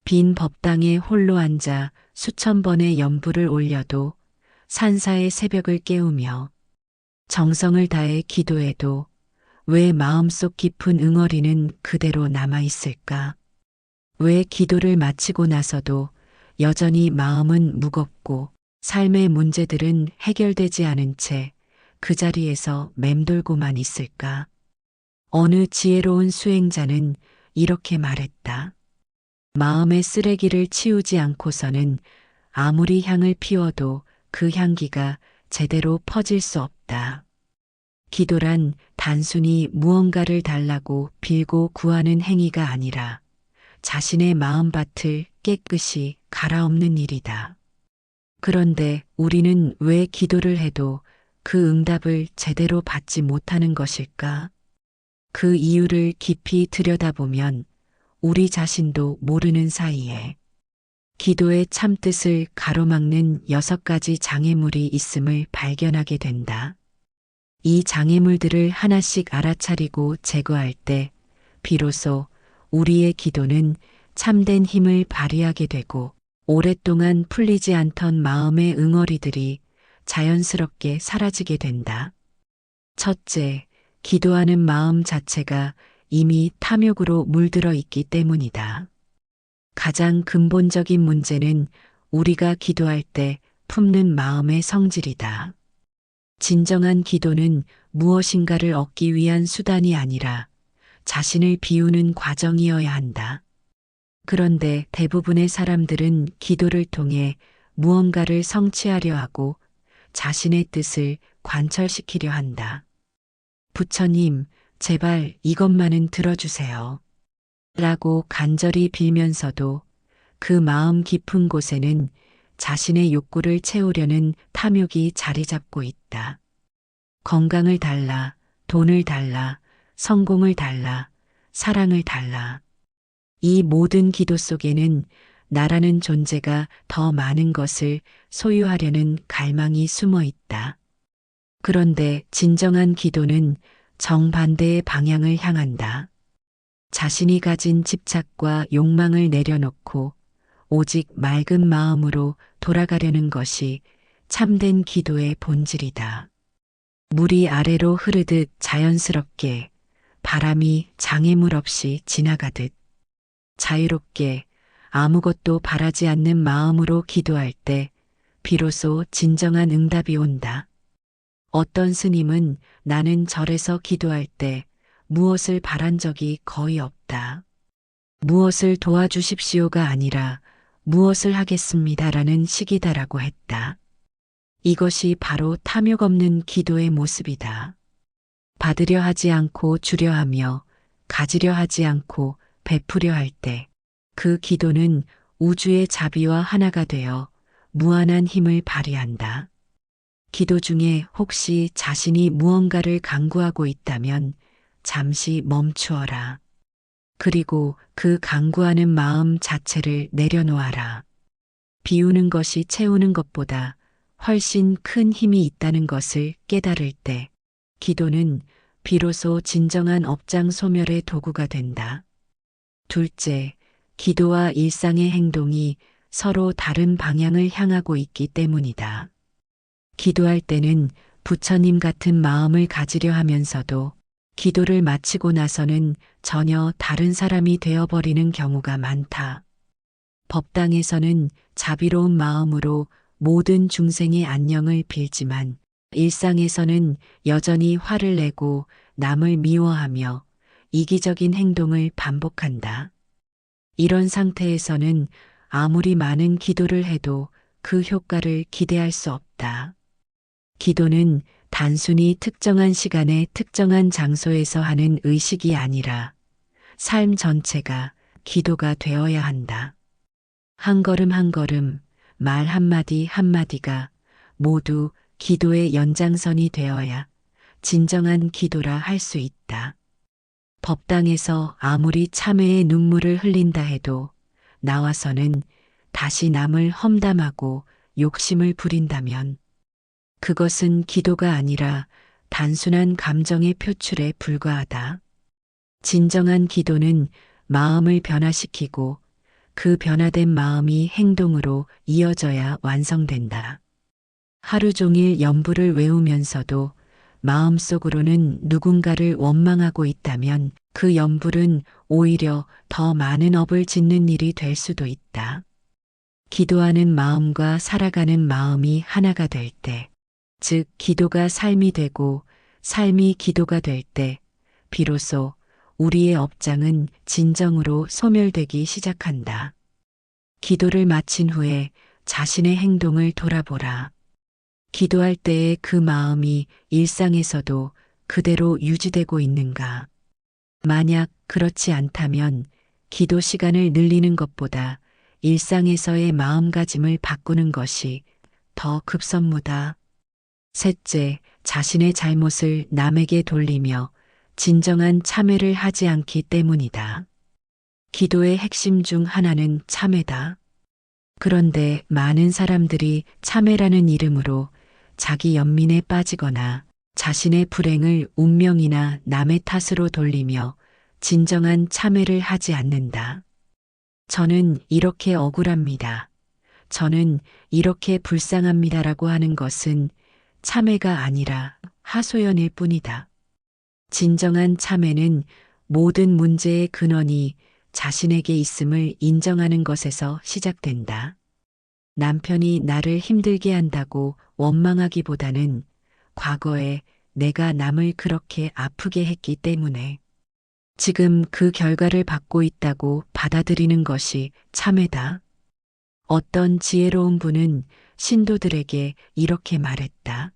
빈 법당에 홀로 앉아 수천 번의 연부를 올려도 산사의 새벽을 깨우며 정성을 다해 기도해도 왜 마음속 깊은 응어리는 그대로 남아 있을까? 왜 기도를 마치고 나서도 여전히 마음은 무겁고 삶의 문제들은 해결되지 않은 채 그 자리에서 맴돌고만 있을까? 어느 지혜로운 수행자는 이렇게 말했다. 마음의 쓰레기를 치우지 않고서는 아무리 향을 피워도 그 향기가 제대로 퍼질 수 없다. 기도란 단순히 무언가를 달라고 빌고 구하는 행위가 아니라 자신의 마음밭을 깨끗이 갈아엎는 일이다. 그런데 우리는 왜 기도를 해도 그 응답을 제대로 받지 못하는 것일까? 그 이유를 깊이 들여다보면 우리 자신도 모르는 사이에 기도의 참뜻을 가로막는 6가지 장애물이 있음을 발견하게 된다. 이 장애물들을 하나씩 알아차리고 제거할 때 비로소 우리의 기도는 참된 힘을 발휘하게 되고 오랫동안 풀리지 않던 마음의 응어리들이 자연스럽게 사라지게 된다. 첫째, 기도하는 마음 자체가 이미 탐욕으로 물들어 있기 때문이다. 가장 근본적인 문제는 우리가 기도할 때 품는 마음의 성질이다. 진정한 기도는 무엇인가를 얻기 위한 수단이 아니라 자신을 비우는 과정이어야 한다. 그런데 대부분의 사람들은 기도를 통해 무언가를 성취하려 하고 자신의 뜻을 관철시키려 한다. 부처님, 제발 이것만은 들어주세요. 라고 간절히 빌면서도 그 마음 깊은 곳에는 자신의 욕구를 채우려는 탐욕이 자리 잡고 있다. 건강을 달라, 돈을 달라, 성공을 달라, 사랑을 달라. 이 모든 기도 속에는 나라는 존재가 더 많은 것을 소유하려는 갈망이 숨어 있다. 그런데 진정한 기도는 정반대의 방향을 향한다. 자신이 가진 집착과 욕망을 내려놓고 오직 맑은 마음으로 돌아가려는 것이 참된 기도의 본질이다. 물이 아래로 흐르듯 자연스럽게 바람이 장애물 없이 지나가듯 자유롭게 아무것도 바라지 않는 마음으로 기도할 때 비로소 진정한 응답이 온다. 어떤 스님은 나는 절에서 기도할 때 무엇을 바란 적이 거의 없다. 무엇을 도와주십시오가 아니라 무엇을 하겠습니다라는 식이다라고 했다. 이것이 바로 탐욕 없는 기도의 모습이다. 받으려 하지 않고 주려 하며 가지려 하지 않고 베푸려 할 때 그 기도는 우주의 자비와 하나가 되어 무한한 힘을 발휘한다. 기도 중에 혹시 자신이 무언가를 간구하고 있다면 잠시 멈추어라. 그리고 그 간구하는 마음 자체를 내려놓아라. 비우는 것이 채우는 것보다 훨씬 큰 힘이 있다는 것을 깨달을 때 기도는 비로소 진정한 업장 소멸의 도구가 된다. 둘째, 기도와 일상의 행동이 서로 다른 방향을 향하고 있기 때문이다. 기도할 때는 부처님 같은 마음을 가지려 하면서도 기도를 마치고 나서는 전혀 다른 사람이 되어버리는 경우가 많다. 법당에서는 자비로운 마음으로 모든 중생의 안녕을 빌지만 일상에서는 여전히 화를 내고 남을 미워하며 이기적인 행동을 반복한다. 이런 상태에서는 아무리 많은 기도를 해도 그 효과를 기대할 수 없다. 기도는 단순히 특정한 시간에 특정한 장소에서 하는 의식이 아니라 삶 전체가 기도가 되어야 한다. 한 걸음 한 걸음, 말 한마디 한마디가 모두 기도의 연장선이 되어야 진정한 기도라 할 수 있다. 법당에서 아무리 참회의 눈물을 흘린다 해도 나와서는 다시 남을 험담하고 욕심을 부린다면 그것은 기도가 아니라 단순한 감정의 표출에 불과하다. 진정한 기도는 마음을 변화시키고 그 변화된 마음이 행동으로 이어져야 완성된다. 하루 종일 연부를 외우면서도 마음속으로는 누군가를 원망하고 있다면 그 연불은 오히려 더 많은 업을 짓는 일이 될 수도 있다. 기도하는 마음과 살아가는 마음이 하나가 될 때, 즉 기도가 삶이 되고 삶이 기도가 될 때, 비로소 우리의 업장은 진정으로 소멸되기 시작한다. 기도를 마친 후에 자신의 행동을 돌아보라. 기도할 때의 그 마음이 일상에서도 그대로 유지되고 있는가? 만약 그렇지 않다면 기도 시간을 늘리는 것보다 일상에서의 마음가짐을 바꾸는 것이 더 급선무다. 셋째, 자신의 잘못을 남에게 돌리며 진정한 참회를 하지 않기 때문이다. 기도의 핵심 중 하나는 참회다. 그런데 많은 사람들이 참회라는 이름으로 자기 연민에 빠지거나 자신의 불행을 운명이나 남의 탓으로 돌리며 진정한 참회를 하지 않는다. 저는 이렇게 억울합니다. 저는 이렇게 불쌍합니다라고 하는 것은 참회가 아니라 하소연일 뿐이다. 진정한 참회는 모든 문제의 근원이 자신에게 있음을 인정하는 것에서 시작된다. 남편이 나를 힘들게 한다고 원망하기보다는 과거에 내가 남을 그렇게 아프게 했기 때문에 지금 그 결과를 받고 있다고 받아들이는 것이 참회다. 어떤 지혜로운 분은 신도들에게 이렇게 말했다.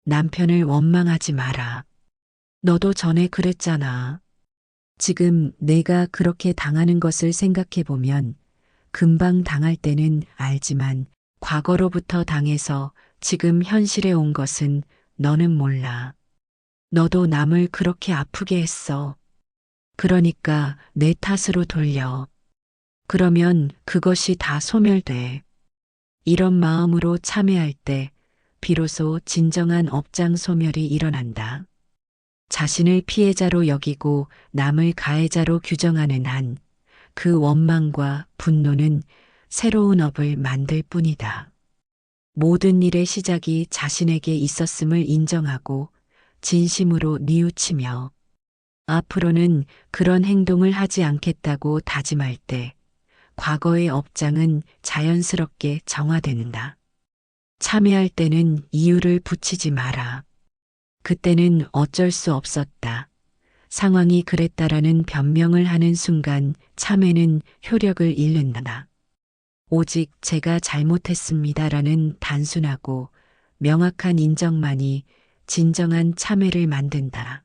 남편을 원망하지 마라. 너도 전에 그랬잖아. 지금 내가 그렇게 당하는 것을 생각해 보면 금방 당할 때는 알지만 과거로부터 당해서 지금 현실에 온 것은 너는 몰라. 너도 남을 그렇게 아프게 했어. 그러니까 내 탓으로 돌려. 그러면 그것이 다 소멸돼. 이런 마음으로 참회할 때 비로소 진정한 업장 소멸이 일어난다. 자신을 피해자로 여기고 남을 가해자로 규정하는 한 그 원망과 분노는 새로운 업을 만들 뿐이다. 모든 일의 시작이 자신에게 있었음을 인정하고 진심으로 뉘우치며 앞으로는 그런 행동을 하지 않겠다고 다짐할 때 과거의 업장은 자연스럽게 정화된다. 참회할 때는 이유를 붙이지 마라. 그때는 어쩔 수 없었다. 상황이 그랬다라는 변명을 하는 순간 참회는 효력을 잃는다. 오직 제가 잘못했습니다라는 단순하고 명확한 인정만이 진정한 참회를 만든다.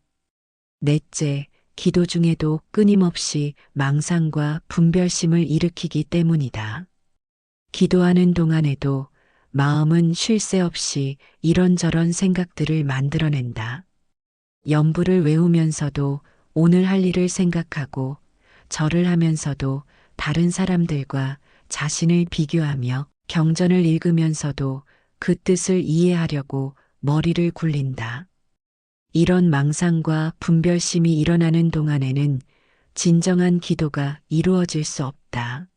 넷째, 기도 중에도 끊임없이 망상과 분별심을 일으키기 때문이다. 기도하는 동안에도 마음은 쉴 새 없이 이런저런 생각들을 만들어낸다. 연부를 외우면서도 오늘 할 일을 생각하고 절을 하면서도 다른 사람들과 자신을 비교하며 경전을 읽으면서도 그 뜻을 이해하려고 머리를 굴린다. 이런 망상과 분별심이 일어나는 동안에는 진정한 기도가 이루어질 수 없다.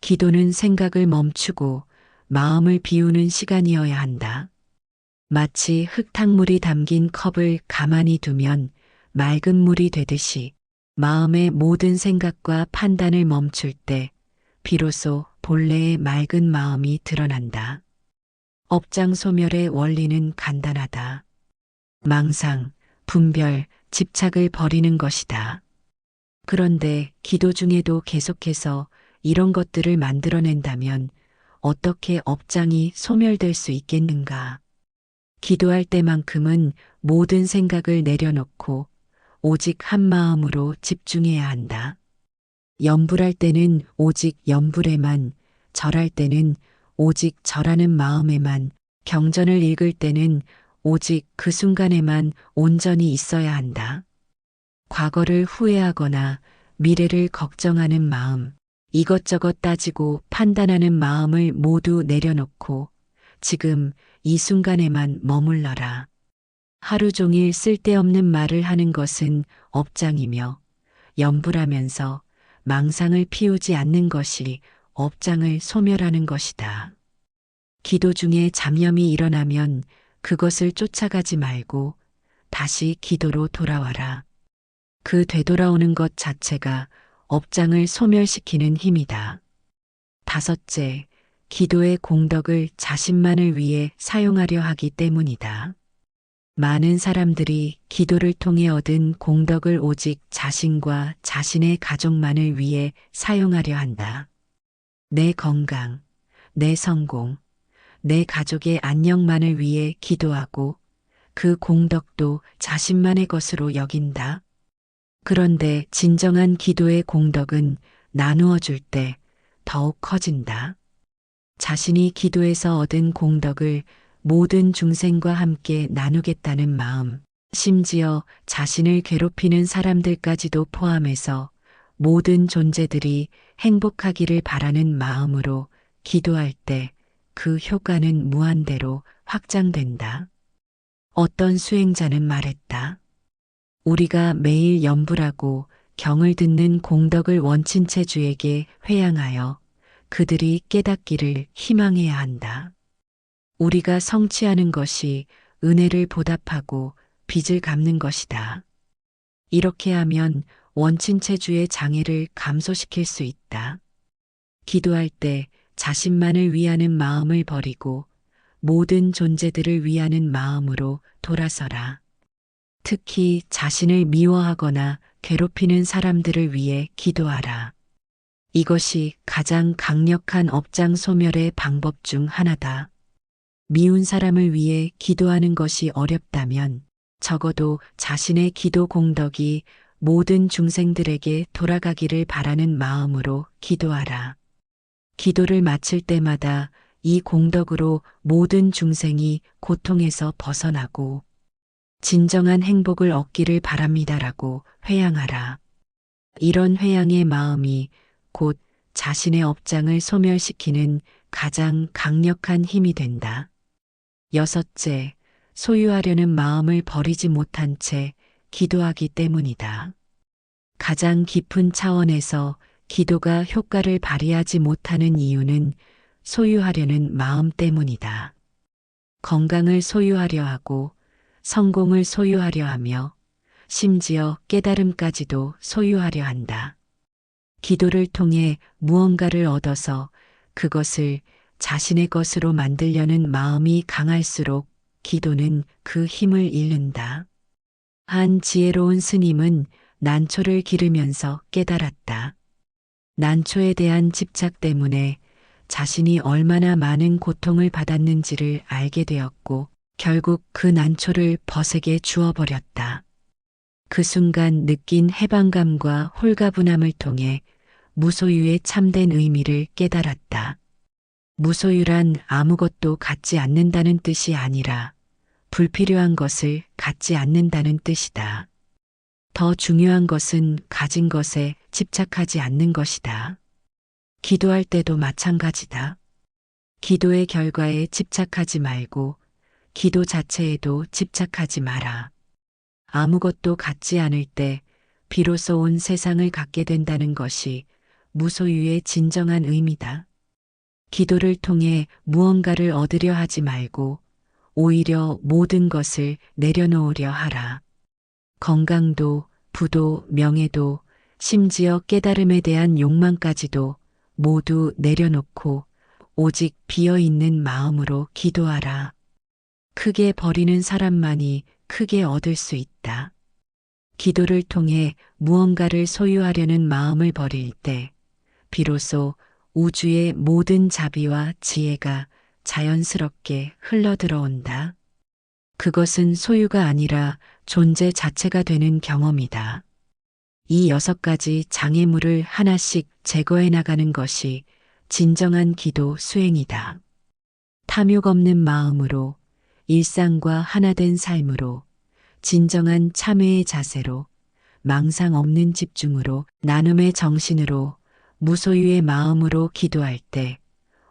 기도는 생각을 멈추고 마음을 비우는 시간이어야 한다. 마치 흙탕물이 담긴 컵을 가만히 두면 맑은 물이 되듯이 마음의 모든 생각과 판단을 멈출 때 비로소 본래의 맑은 마음이 드러난다. 업장 소멸의 원리는 간단하다. 망상, 분별, 집착을 버리는 것이다. 그런데 기도 중에도 계속해서 이런 것들을 만들어낸다면 어떻게 업장이 소멸될 수 있겠는가? 기도할 때만큼은 모든 생각을 내려놓고 오직 한 마음으로 집중해야 한다. 염불할 때는 오직 염불에만, 절할 때는 오직 절하는 마음에만, 경전을 읽을 때는 오직 그 순간에만 온전히 있어야 한다. 과거를 후회하거나 미래를 걱정하는 마음, 이것저것 따지고 판단하는 마음을 모두 내려놓고 지금 이 순간에만 머물러라. 하루 종일 쓸데없는 말을 하는 것은 업장이며 염불하면서 망상을 피우지 않는 것이 업장을 소멸하는 것이다. 기도 중에 잡념이 일어나면 그것을 쫓아가지 말고 다시 기도로 돌아와라. 그 되돌아오는 것 자체가 업장을 소멸시키는 힘이다. 다섯째, 기도의 공덕을 자신만을 위해 사용하려 하기 때문이다. 많은 사람들이 기도를 통해 얻은 공덕을 오직 자신과 자신의 가족만을 위해 사용하려 한다. 내 건강, 내 성공, 내 가족의 안녕만을 위해 기도하고 그 공덕도 자신만의 것으로 여긴다. 그런데 진정한 기도의 공덕은 나누어 줄 때 더욱 커진다. 자신이 기도에서 얻은 공덕을 모든 중생과 함께 나누겠다는 마음, 심지어 자신을 괴롭히는 사람들까지도 포함해서 모든 존재들이 행복하기를 바라는 마음으로 기도할 때 그 효과는 무한대로 확장된다. 어떤 수행자는 말했다. 우리가 매일 염불하고 경을 듣는 공덕을 원친체주에게 회양하여 그들이 깨닫기를 희망해야 한다. 우리가 성취하는 것이 은혜를 보답하고 빚을 갚는 것이다. 이렇게 하면 원친체주의 장애를 감소시킬 수 있다. 기도할 때 자신만을 위하는 마음을 버리고 모든 존재들을 위하는 마음으로 돌아서라. 특히 자신을 미워하거나 괴롭히는 사람들을 위해 기도하라. 이것이 가장 강력한 업장 소멸의 방법 중 하나다. 미운 사람을 위해 기도하는 것이 어렵다면 적어도 자신의 기도 공덕이 모든 중생들에게 돌아가기를 바라는 마음으로 기도하라. 기도를 마칠 때마다 이 공덕으로 모든 중생이 고통에서 벗어나고 진정한 행복을 얻기를 바랍니다라고 회양하라. 이런 회양의 마음이 곧 자신의 업장을 소멸시키는 가장 강력한 힘이 된다. 여섯째, 소유하려는 마음을 버리지 못한 채 기도하기 때문이다. 가장 깊은 차원에서 기도가 효과를 발휘하지 못하는 이유는 소유하려는 마음 때문이다. 건강을 소유하려 하고 성공을 소유하려 하며 심지어 깨달음까지도 소유하려 한다. 기도를 통해 무언가를 얻어서 그것을 자신의 것으로 만들려는 마음이 강할수록 기도는 그 힘을 잃는다. 한 지혜로운 스님은 난초를 기르면서 깨달았다. 난초에 대한 집착 때문에 자신이 얼마나 많은 고통을 받았는지를 알게 되었고 결국 그 난초를 벗에게 주어버렸다. 그 순간 느낀 해방감과 홀가분함을 통해 무소유의 참된 의미를 깨달았다. 무소유란 아무것도 갖지 않는다는 뜻이 아니라 불필요한 것을 갖지 않는다는 뜻이다. 더 중요한 것은 가진 것에 집착하지 않는 것이다. 기도할 때도 마찬가지다. 기도의 결과에 집착하지 말고 기도 자체에도 집착하지 마라. 아무것도 갖지 않을 때 비로소 온 세상을 갖게 된다는 것이 무소유의 진정한 의미다. 기도를 통해 무언가를 얻으려 하지 말고 오히려 모든 것을 내려놓으려 하라. 건강도, 부도, 명예도, 심지어 깨달음에 대한 욕망까지도 모두 내려놓고 오직 비어있는 마음으로 기도하라. 크게 버리는 사람만이 크게 얻을 수 있다. 기도를 통해 무언가를 소유하려는 마음을 버릴 때 비로소 우주의 모든 자비와 지혜가 자연스럽게 흘러들어온다. 그것은 소유가 아니라 존재 자체가 되는 경험이다. 이 6가지 장애물을 하나씩 제거해 나가는 것이 진정한 기도 수행이다. 탐욕 없는 마음으로 일상과 하나된 삶으로 진정한 참회의 자세로 망상 없는 집중으로 나눔의 정신으로 무소유의 마음으로 기도할 때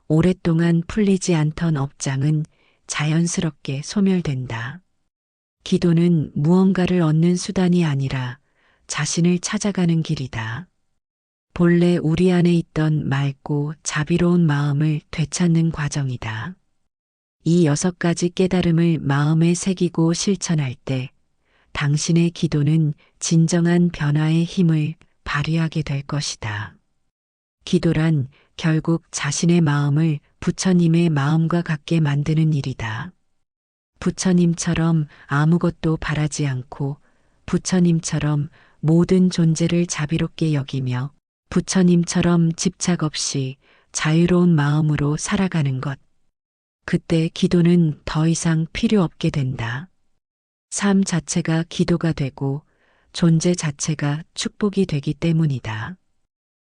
오랫동안 풀리지 않던 업장은 자연스럽게 소멸된다. 기도는 무언가를 얻는 수단이 아니라 자신을 찾아가는 길이다. 본래 우리 안에 있던 맑고 자비로운 마음을 되찾는 과정이다. 이 6가지 깨달음을 마음에 새기고 실천할 때 당신의 기도는 진정한 변화의 힘을 발휘하게 될 것이다. 기도란 결국 자신의 마음을 부처님의 마음과 같게 만드는 일이다. 부처님처럼 아무것도 바라지 않고 부처님처럼 모든 존재를 자비롭게 여기며 부처님처럼 집착 없이 자유로운 마음으로 살아가는 것. 그때 기도는 더 이상 필요 없게 된다. 삶 자체가 기도가 되고 존재 자체가 축복이 되기 때문이다.